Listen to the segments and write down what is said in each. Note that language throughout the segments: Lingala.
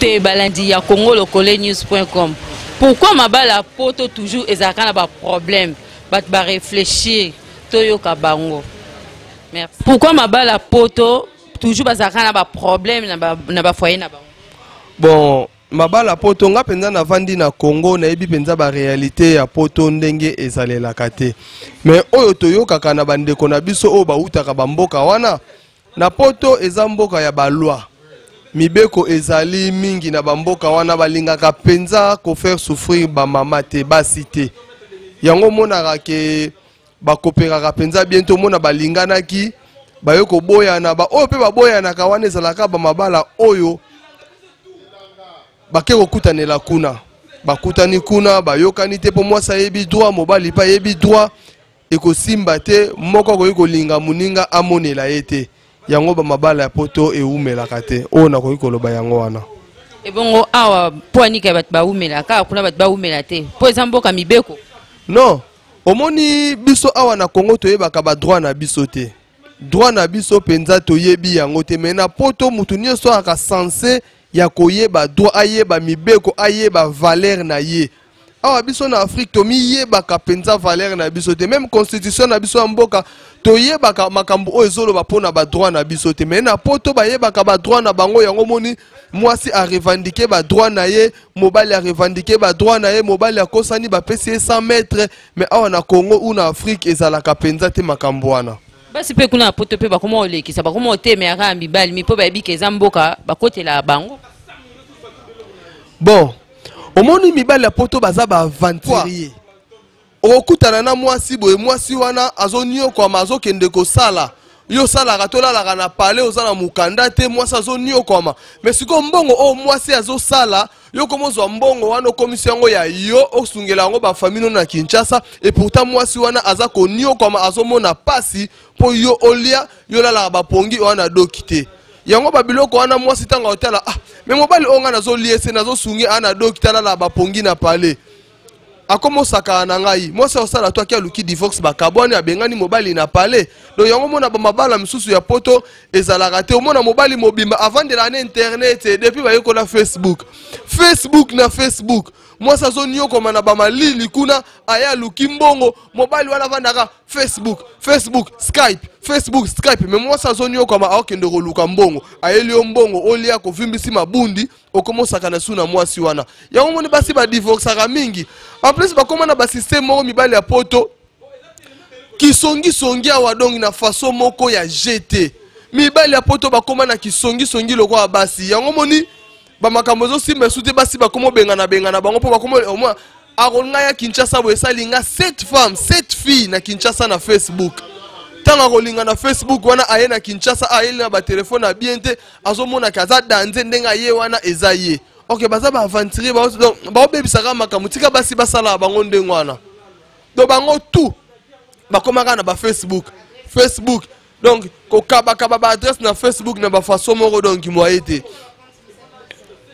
te balandi ya Congo Lokole News.com. Pourquoi mabala poto toujours ezaka na ba problème bat ba réfléchir toyoka bango. Merci. Pourquoi mabala poto toujours bazaka na ba problème na ba foyer na bango. Bon, mabala poto nga penza na vandi na Congo na yebi penza ba réalité ya poto ndenge ezalelaka te. Mais oyo toyoka na bandeko na biso o ba utaka ba mboka wana na poto eza mboka ya ba loi. Mibeko ezali mingi na bamboka wana balingaka penza ko faire souffrir ba mama te basi te. Yango monaka ke ba koperaka penza bientôt mona balinganaki bayoko boyana ba oyo pe baboyana ka wana ezalaka ba mabala oyo bake kokutanela kuna. Bakutani kuna bayokani te po mwasa yebi droit mobali pa yebi droit ekosimba te moko ko yokolinga muninga amonela yete. Yango ba mabala ya poto eumelaka te o na koyi koloba yango wana ebongo awa poani ka bat ba umelaka kuna bat ba umela te po ezamboka mibeko non omoni biso awa na Congo toyebaka ba droit na biso te droit na biso penza toyebi yango te mais na poto mutu nyonso aka censé ya koyeba droit ayeba mibeko ayeba valeur na ye awa biso na Afrique tomiyebaka penza valeur na biso te même constitution na biso ya mboka toyebaka makambo oyo ezoloba pona ba droit na biso te mais na poto bayebaka ba droit na bango yango moni mwasi a revendiquer ba droit na ye mobali a revendiquer ba droit na ye mobali a kosani ba pesi 100 mètres mais awa na Congo ou na Afrique ezalaka penza te makambo wana basi pe kuna poto pe bakoma olekisa bakoma oteme aka mibali mipo bayebika ezamboka bakotela bango bon omoni mibali ya poto baza ba aventurier okutana na mwasi boye mwasi wana azoniokwama azokende kosala yo salaka tolalaka na pale ozana mukanda te mwasi azoniokwama mais siko mbongo o mwasi azosala yo komozwa mbongo wana komisi yango ya yo osungela yango ba famille na Kinshasa et pourtant mwasi wana aza koniokwama azomona pasi po yo olia yo lalaka bapongi wana dokite yango babiloko wana mwasi tanga otala mais mobali onga nazoliese nazosungi ana dokita la bapongi na pale akomo saka na ngai mwasi osala to akia luki divorce bakabwani abengani mobali na pale do yango mona ba mabala misusu ya poto ezalaka te omona mobali mobimba avant de la internet depuis bayekola Facebook na Facebook mwasi azoniyoko mana ba malili kuna aya luki mbongo mobali wana vandaka Facebook Skype mais mwasi azoniyoko ma akende koluka mbongo ayeli mbongo olia ko vimbisi mabundi okomosaka na suna mwasi wana yango moni basi ba divorce aka mingi en plus bakoma na ba système moko mibali ya poto kisongi awadongi na façon moko ya GT mibali ya poto bakoma na kisongi loko ya basi yango moni ba makambo zo simba sute basi bakoma bengana bango po bakoma au moins aronga ya Kinshasa bo esalinga 7 femmes 7 filles na Kinshasa na Facebook tanga kolinga na Facebook wana aye na Kinshasa aye na ba telefone na biente azomona kaza danze ndenga ye wana ezaye OK baza ba aventurier ba obebisaka makambo tika basi basala bango ndengwana do bango tout bakomaka na ba Facebook donc kokabaka ba adresse na Facebook na ba façon moko donc moyete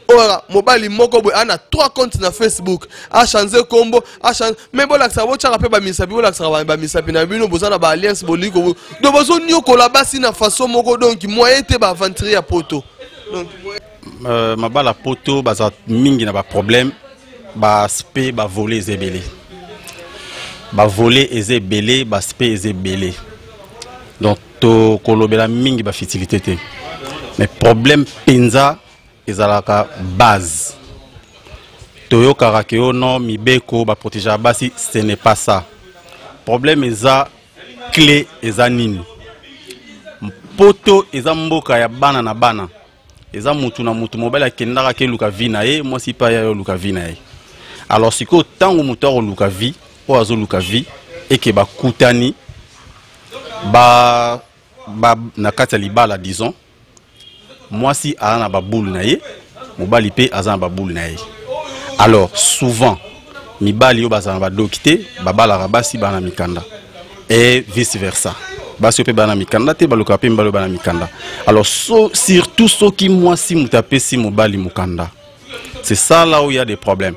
ora mobali moko boy ana 3 comptes na Facebook a changer combo a changer mais bon laksa bo chaka pe ba misapi bo laksa ba misapi na bino bozana ba alliance boliko do bozo nyoko la basi na façon moko donc moyete ba aventurier ya poto donc mabala poto baza mingi na ba problème ba spe ba voler ezebele ba voler ezebele ba spe ezebele donc to kolobela mingi ba fertilité te mais problème penza ezalaka base toyokaka ke ono mibeko ba protéger basi ce n'est pas ça problème eza clé eza nini poto eza mboka ya bana na bana eza mutu na mutu mobile akendaka ke luka vi na ye mwasi pa ya luka vi na ye alors siko tango mutu a luka vi o azo luka vi eke bakutani ba na kati ya libala disons mwasi a na baboule na ye mobali pe aza na baboule na ye alors souvent mibali yo bazana ba dokite babala basi bana mikanda et vice versa basi pe bana mikanda te baluka pe mbalo bana mikanda alors surtout ceux qui mwasi mutape si mobali mukanda c'est ça là où il y a des problèmes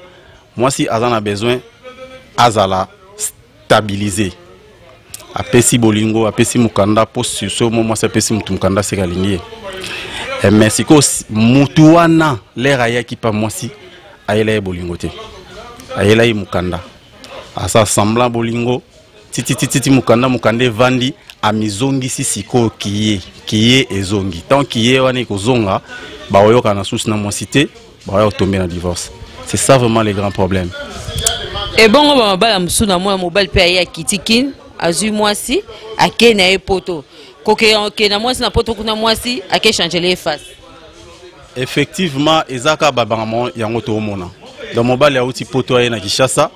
mwasi azana besoin azala stabiliser apesi bolingo apesi mukanda pour sur ce moment apesi mutu mukanda sekalingi mais siko mutuana l'air ayaki pa mwasi ayela bolingo te ayela mukanda asa semblant bolingo titi mukanda vandi amizongi si siko kiye ezongi tant kiye wana kozonga ba oyoka na susi na mwasi te ba oyo tomber na divorce. C'est ça vraiment les grands problèmes. Et bon on va bala musuna moi mobile pe ya kitikin azu mwasi ake na poto koke na mwasi na poto kuna mwasi ake changer les faces. Effectivement ezaka babamo yango to mona dans mobile ya uti poto na Kishasa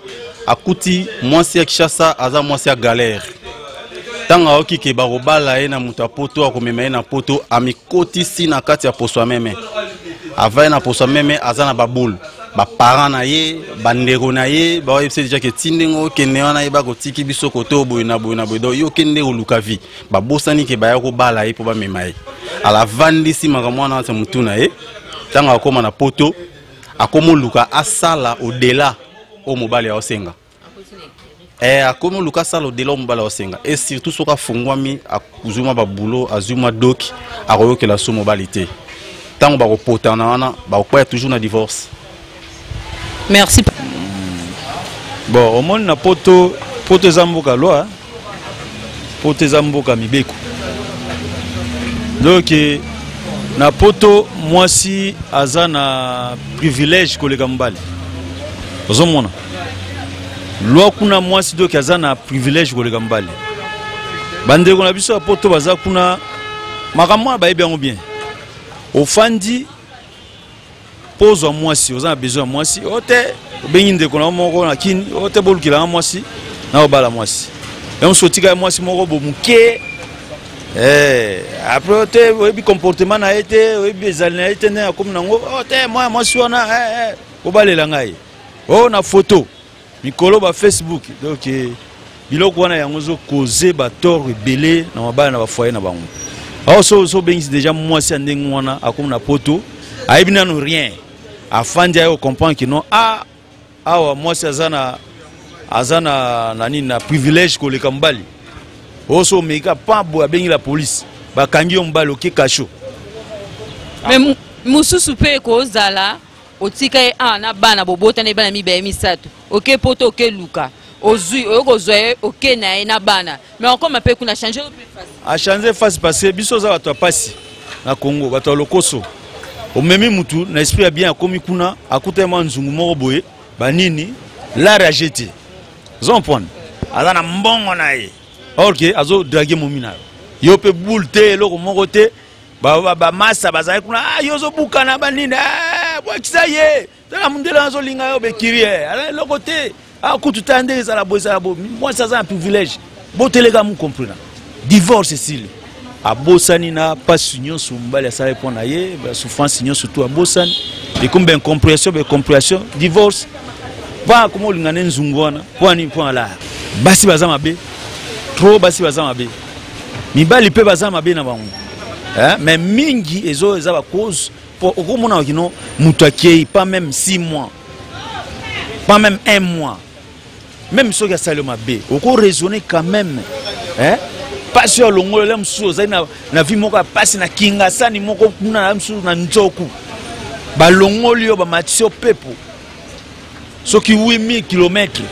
akuti mwasi ya Kishasa aza mwasi ya galère tanga oki ke barobala na muta poto akomema na poto amikoti si na kati ya poso meme ava na poso meme aza na babul ba parents na ye bandeko na ye ba yebse déjà ke tindengo ke ne wana yeba ko tiki biso koto boy na do yo kende oluka vi ba bosani ke ba yako bala ye po ba mema ye ala vandi si makamwana ta mutu na ye tanga akoma na poto akomo luka asala au-delà au mobile ya osenga akomo luka asala au-delà au mobile ya osenga et surtout soka fungwami akuzuma ba boulot azuma doki akoyokela so mobilité tango ba kopotana wana ba ko toujours na divorce. Merci. Bon, au monde na poto zamboka loi, poto zamboka mibeko. Donc na poto mwasi aza na privilège koleka mbali. Ozomona. Loi kuna mwasi donc aza na privilège koleka mbali. Bande ko na biso poto baza kuna makamwa ba yebi yango bien. Ofandi pose à moi si vous avez besoin de moi si ote bengi de kona moko na kini ote bolukila moi si na obala moi si et on sotika moi si moko bo muke après ote obi comportement na été obi ezali na été na comme nango ote moi si wana obalela ngai o na photo mikolo ba Facebook donc biloko wana yango zo causer ba tort ebele na mabala na ba foyer na bango alors so bengi déjà moi si ndenge wana akomo na poto aibina no rien afandi ayo comprendre que non moi c'est azana nani na privilège ko le kambali oso meka pa bo abengi la police ba kangi mbalo ke kacho mais mususu pe ko zala otika na bana bobota ne bana mibe misato OK poto OK luka ozui okozwe OK na bana mais encore ma pe kuna changer face a changer face parce que biso za bato pasi na Congo bato lokoso au même mutu na esprit a bien akomi kuna akuta manzungu moko boye banini la rajete zompon ala na mbongo na ye OK azo draguer momina yo pe bulte loko moko te ba massa bazali kuna yo zo bukana banini bo kisaye tala mundela azo linga yo be kirie ala loko te akutu tande za la boisa bo moi ça a un privilège bo telega mu comprendre divorce s'il abosani na pas union sumbali asala pona ye ba souffrance union surtout abosani et comme ben compréhension divorce pas comme lingane nzungwana point là basi bazama be trop basi bazama be mibali pe bazama be na bango mais mingi ezo eza ba cause pour okomona kino mutu akei pas même 6 mois pas même 1 mois même ceux qui a salé ma be oko raisonner quand même pas sur longo le msuo zaina na vi moko pasi na kinga sani moko kuna na msuo na nzoku ba longo lio ba matio pepo soki 8000 km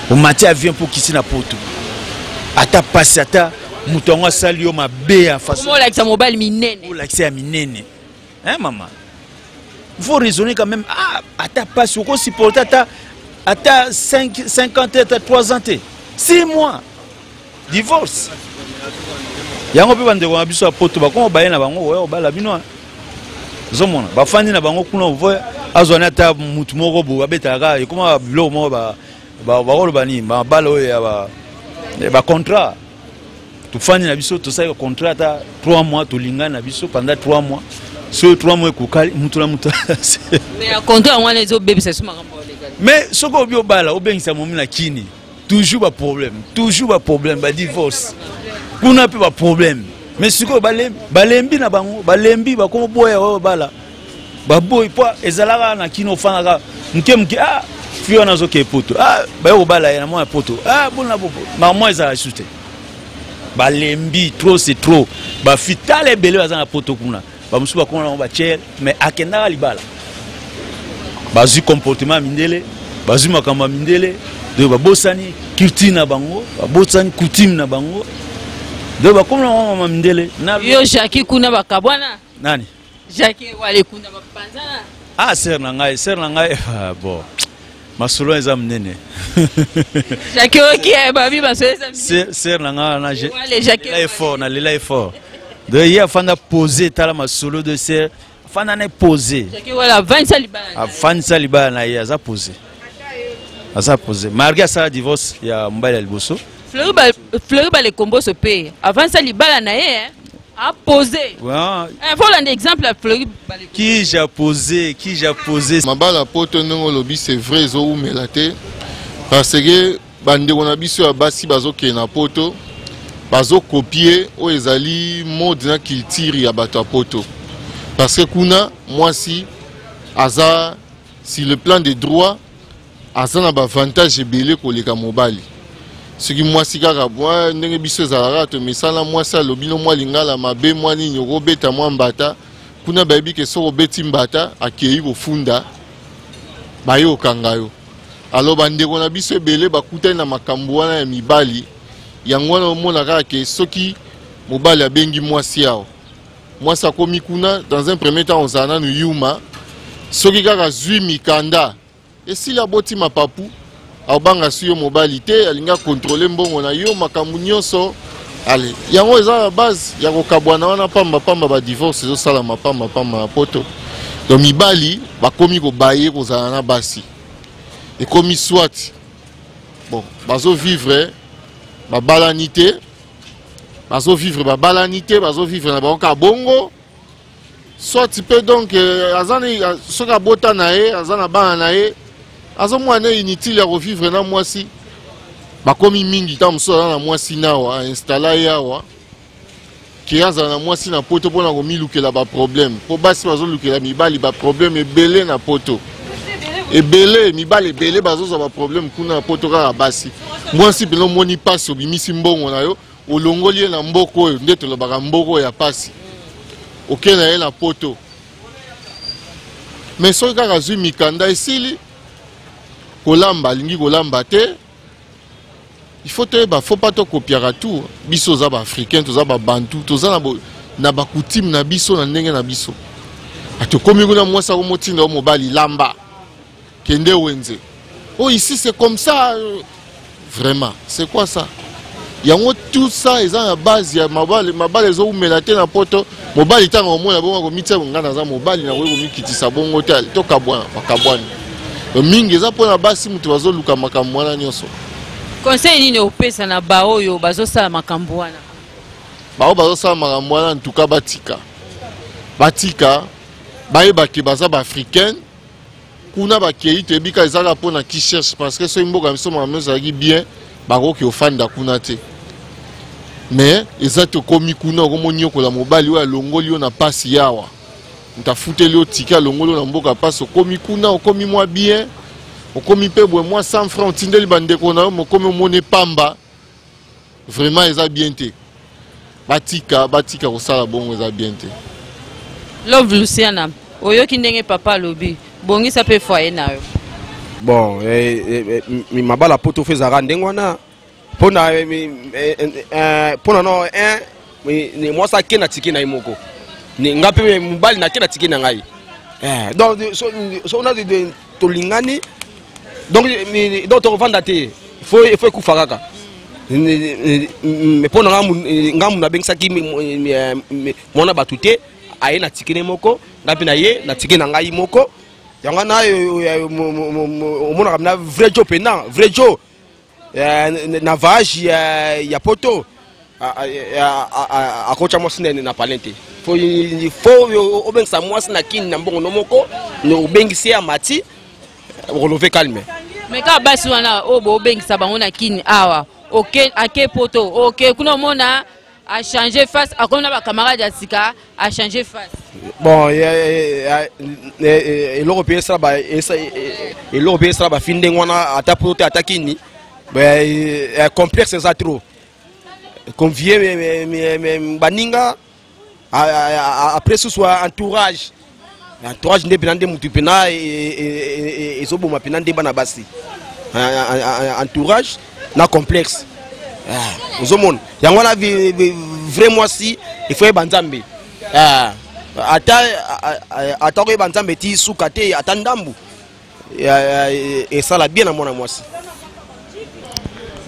o mati avion pour kisi na poto ata pasi ata mutongo sali yo mabe en face mo like sa mobile minene o like sa minene maman il faut raisonner quand même ata pasi o ko supporter ata 50 ata 3 ans 6 mois divorce yango pe bande ko biso poto ba ko ba na bango oyo bala bino zomona ba fandi na bango kuna vo azona ta mutu moko bo abetaka e kuma bilo mo ba ko bani ba bala oyo ba contrat tu fandi na biso to sa contrat ta 3 mois to lingana na biso pendant 3 mois so 3 mois ko kali mutu la mutu mais a contrat wana ezo bebe c'est suma kambo legal mais soko bio bala obengisa momi na kini toujours un problème, ba divorce. Kuna pe ba problème. Mais siko balembi na bango, balembi ba ko boya o bala. Ba boy po ezalaka na kino fanga mke fio na zo ke poto. Ba yo bala na mo poto. Bona bobo. Ma moi ezala chute. Balembi trop c'est trop. Ba fitale belé baza na poto kuna. bamusu bakona na ba tiers mais akenda libala bazu comportement mindele bazu makamba mindele de babosani culture na bango babosani coutume na bango de bakona na mama mindele na yo Jackie kuna bakabwana nani Jackie wale kuna bapanzana ah ser na ngai bon masolo eza mnene Jackie oki babi masolo eza ser na ngai na je wale Jackie lela effort de hier afanda poser tala masolo de ser afanda na poser Jackie wala 20 libana afanda libana na ye aza poser malgré ça divorce ya mbala ya liboso Fleury ba le combo se paye avant ça libala na ye a posé voilà un exemple à Fleury qui j'ai posé mabala poto ndongo lobi c'est vrai zo umelate parce que bande on a biso ya basi bazoke na poto bazo copier o ezali mode na culture ya bato ya poto parce que kuna mwasi aza sur le plan des droits aza na ba avantage ebele koleka mobali soki mwasi kaka bwa ndenge biso ezalaka to misala mwasi alobi no mwa lingala mabe mwa nini okobeta mwa mbata kuna bayebi ke soko obeti mbata akei kofunda bayokanga yo alo bandeko na biso ebele bakutani na makambo wana ya mibali yango wana omona kaka ke soki mobali abengi mwasi awo mwasi akomi kuna dans un premier temps ozala nanu yuma soki kaka zwi mikanda esili aboti mapapu abanga suyo mobali te alinga contrôler mbongo na yo makambu nyonso ale yango eza la base ya kokabwana wana pamba ba divorce zo sala mapamba poto donc mibali bakomi kobaye kozala na basi ekomi soit bon bazo vivre babalanité bazo vivre na baoka bongo soit tu peux donc azani soka bota na ye azana bana na ye azo mwana inutile ya revivre na mwasi bakomi mingi ta mso na mwasi nawa installa yawa ki azana na mwasi na poto pona ko milukela ba problème po basi bazo lukela mibali ba problème ebele na poto ebele mibali ebele bazo za ba problème kuna na poto ka basi mwasi pelo moni passe obimisi mbongo na yo olongoli na mboko oyo nde tolobaka mboko ya pasi okena ye na poto mais soki kaka zwi mikanda esili kolamba lingi kolamba te il faut pas to copier tout biso za ba africain to za ba bantu to za na ba coutume na biso na ndenge na biso atokomi kuna mwasa ko motinda mobali lamba kende wenze oh ici c'est comme ça vraiment c'est quoi ça yango tout ça eza na base ya mabale zo umelate na poto mobali tanga omona bongo ko mitia ngana za mobali na ko mikitisa bongo te to kabwana makabwana mingi eza pona basi mutu bazo luka makambo wana nyonso conseil nini opesa na baoyo bazosala makambo wana bao bazosala makambo wana ntuka batika bayebake baza baafricaine kuna bakei toyebika ezalaka mpona qui cherche parce que soki mboka miso makambo ezalaki bien bakoki ofanda kuna te mais eza tokomi kuna okomoni yokola mobali oyo alongoli yo na pasi yawa ntafuteli yo tika alongoli yo na mboka pasi okomi kuna okomi mwa bien okomi mpe bwe mwa 100 francs otindeli bandeko na yo mokomi omone pamba vraiment eza bien te batika kosala bongo eza bien te Love Luciana oyoki ndenge papa alobi bongisa mpe foyer na yo bon mabala poto fezaka ndenge wana mpona no ni mwasi ake na tiki na ye moko nga mpe mobali nake na tiki na ngai donc so na tolingani donc tokovanda te faut ekufa kaka mpona nga munu abengisaki mwana bato te aye na tiki ne moko nga mpe na ye na tiki na ngai moko yango na omonaka na vrai jo pena vrai jo na vage ya poto akocha mwasi nene na palente faut obengisa mwasi na kini na mbongo no moko obengisi ya mati relove calme mais ka basi wana obo obengisa bango na kini awa ake poto ok kuna omona a changer face akona ba camarade ya sika a changer face bon eloko pe esala ba finde ngwana ata poto ata kini complexe za trop convier baninga après ce soit entourage nde penande mutu pena ezoboma pena nde bana basi entourage na complexe ozomona yango wana vraiment si il faut banzambe ata ko banzambe ti suka te ata ndambu esala bien na mwana mwasi.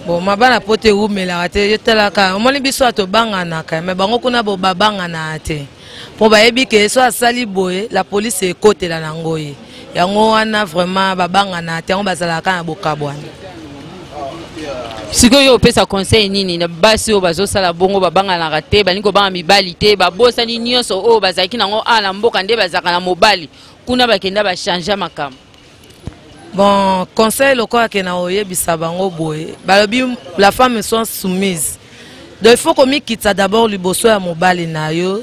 Bon, mabala pote umela te yotalaka omoni biso atobanganaka mais bango kuna bo babangana te po bayebi ke so asali boye la police ekotela nango ye yango wana vraiment babangana te yango bazalaka na bokabwana. Sikoyo opesa conseil nini na basi o bazosala bongo babanganaka te balingo banga mibali te babosani nyonso o bazalaki nango ana mboka nde bazaka na mobali kuna bakenda bachange makambo. Bon, conseil le quoi que na oyebisa bango boye balobi la femme sont soumise donc il faut qu'on quitte d'abord liboso ya mobali na yo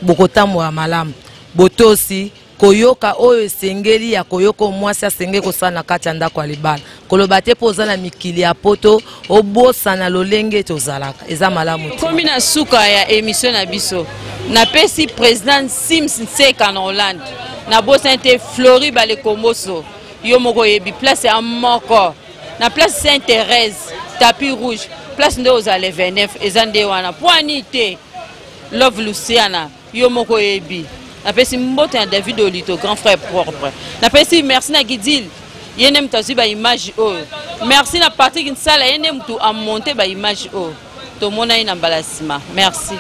bokotambo ya malamu boto aussi koyoka oyo esengeli ya koyoko mwasi asenge kosala na kati ya ndako ya libala koloba te mpo oza na mikili ya poto obosana lolenge tozalaka eza malamu te. Komi na suka ya émission na biso napesi président Sims Nseka na Hollande na bosana te Flori Balekomoso yo moko yebi place ya moko na place Sainte-Thérèse tapis rouge place nde ozale 29 eza nde wana poani te Love Luciana yo moko yebi napesi mbote na David Olito grand frère propre napesi merci na Gidil yene mtazi ba image oyo merci na Patrick Nsala yene mtu a monter ba image oyo tomona ina mbalasima merci.